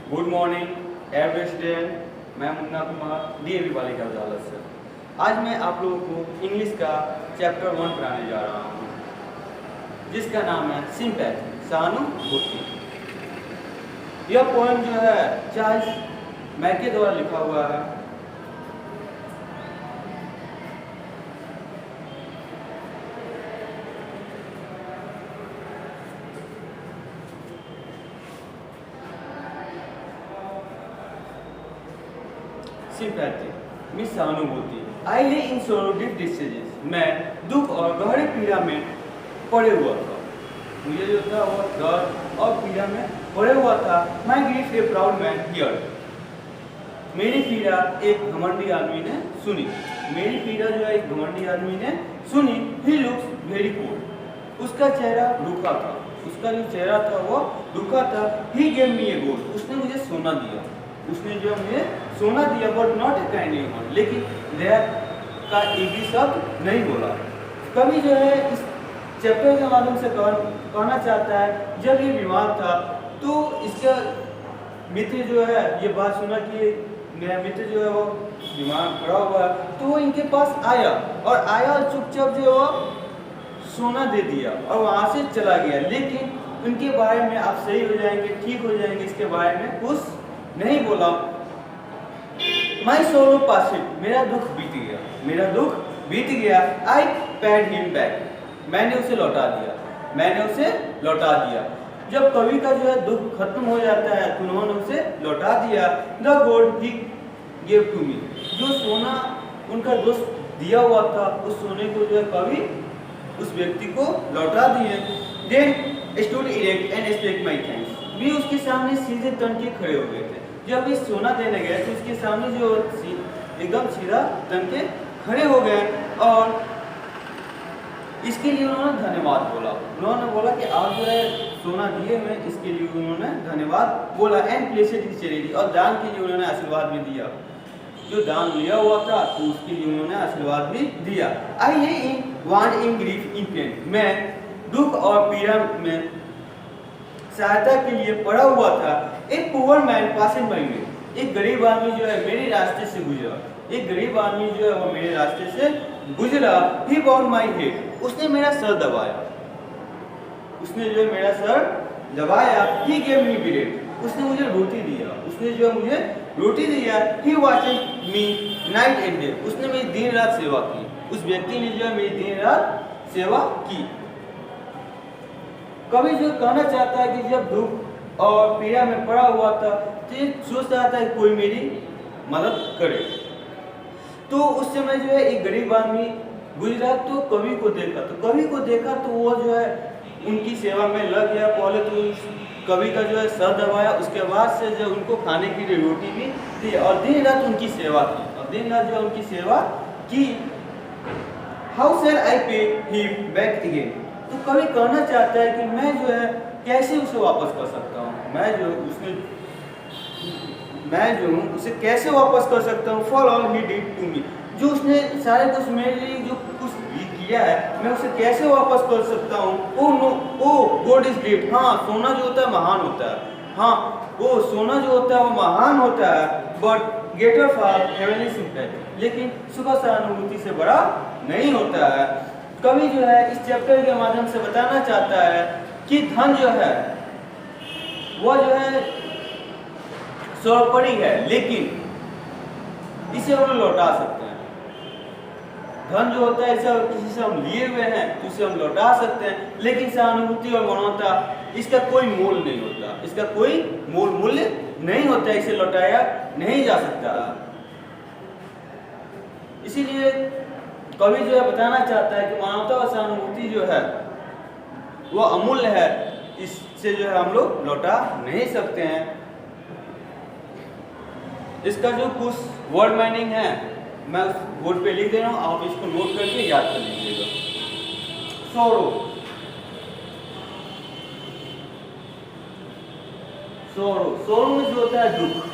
Good morning every student. मैं Munna Kumar DAV Balika Vidyalaya से। आज मैं आप लोगों को इंग्लिश का चैप्टर 1 पढ़ाने जा रहा हूँ, जिसका नाम है सिंपैथी, सहानुभूति। यह पोएम जो है चार्ल्स मैके द्वारा लिखा हुआ है। सिंपैथी मीन्स सहानुभूति। आई ले इन सोरो डीप डिस्ट्रेस, मैं दुख और गहरी पीड़ा में पड़े हुआ था। मुझे जो था वो दर्द और पीड़ा में पड़े हुआ था। My grief a proud man here, मेरी पीड़ा एक घमंडी आदमी ने सुनी। मेरी पीड़ा जो है एक घमंडी आदमी ने सुनी। ही लुक्स वेरी कोल्ड, उसका चेहरा रूखा था। उसका जो चेहरा था वो रूखा था। He gave me A gold, उसने मुझे सोना दिया। उसने जो मुझे सोना दिया, but not a kindly one, लेकिन दया का एक भी शब्द नहीं बोला। कवि जो है इस चैप्टर के माध्यम से कहना चाहता है, जब ये बीमार था तो इसका मित्र जो है ये बात सुना कि मेरा मित्र जो है वो बीमार पड़ा हुआ है, तो वो इनके पास आया और चुपचाप जो वो सोना दे दिया और वहां से चला गया। लेकिन उनके बारे में आप सही हो जाएंगे, ठीक हो जाएंगे, इसके बारे में कुछ नहीं बोला। माई सोरो पासिड, मेरा दुख बीत गया, मेरा दुख बीत गया। आई पेड हिम बैक, मैंने उसे लौटा दिया, मैंने उसे लौटा दिया। जब कवि का जो है दुख खत्म हो जाता है तो उन्होंने उसे लौटा दिया। The gold he give to me, जो सोना उनका दोस्त दिया हुआ था, उस सोने को जो है कवि उस व्यक्ति को लौटा दिए। Then stood erect and speak my thanks, भी उसके सामने सीधे तन के खड़े हो गए थे। जब इस सोना देने गए तो उसके सामने जो एकदम सीधा तन के खड़े हो गए और इसके लिए उन्होंने धन्यवाद बोला। उन्होंने बोला कि आप जो है सोना दिए में, इसके लिए उन्होंने धन्यवाद बोला। एंड प्लेसेड हिज चैरिटी, और दान के लिए उन्होंने आशीर्वाद भी दिया। जो दान लिया हुआ था तो उसके लिए उन्होंने आशीर्वाद भी दिया। I lay in want in grief in pain, मैं दुख और पीड़ा में सहायता के लिए पड़ा हुआ था। एक पुअर मैन पासिंग बाय मी, एक गरीब आदमी जो है मेरे रास्ते से गुजरा। एक गरीब आदमी जो है वो मेरे रास्ते से गुजरा। ही बाउंड माय हेड, उसने मेरा सर दबाया, उसने जो है मेरा सर दबाया। ही गेव मी ब्रेड, उसने मुझे रोटी दिया, उसने जो है मुझे रोटी दिया। ही वॉचेड मी नाइट एंड डे, उसने मेरी दिन रात सेवा की। उस व्यक्ति ने जो है मेरी दिन रात सेवा की। कवि जो कहना चाहता है कि जब दुख और पीड़ा में पड़ा हुआ था तो ये सोच रहा था कि कोई मेरी मदद करे। तो उस समय जो है एक गरीब आदमी गुजरा तो कवि को देखा तो वो जो है उनकी सेवा में लग गया। पहले तो कवि का जो है सर दबाया, उसके बाद से जो उनको खाने के लिए रोटी भी दी और दिन रात उनकी सेवा की, और दिन रात जो उनकी सेवा की। How shall I pay him back again, तो कवि कहना चाहता है कि मैं जो है कैसे उसे वापस कर सकता हूँ, मैं जो हूँ उसे कैसे वापस कर सकता हूँ। For all he did to me, जो उसने सारे कुछ मेरे लिए जो कुछ भी किया है, मैं उसे कैसे वापस कर सकता हूँ। Oh no, oh God is great, हाँ सोना जो होता है महान होता है, हाँ वो सोना जो होता है वो महान होता है। But greater for heavenly sympathy, लेकिन सुबह सहानुभूति से बड़ा नहीं होता है। कवि जो है इस चैप्टर के माध्यम से बताना चाहता है कि धन जो है वो जो है सर्वोपरि है, लेकिन इसे हम लौटा सकते हैं। धन जो होता है इसे किसी से हम लिए हुए हैं तो इसे हम लौटा सकते हैं, लेकिन सहानुभूति और मानवता इसका कोई मोल नहीं होता, इसका कोई मूल्य नहीं होता, इसे लौटाया नहीं जा सकता। इसीलिए कवि जो है बताना चाहता है कि मानवता और सहानुभूति जो है वो अमूल्य है, इससे जो है हम लोग लौटा नहीं सकते हैं। इसका जो कुछ वर्ड मीनिंग है मैं उस बोर्ड पे लिख दे रहा हूँ, आप इसको नोट करके याद कर लीजिएगा। सोरो, सोरो में जो होता है दुख,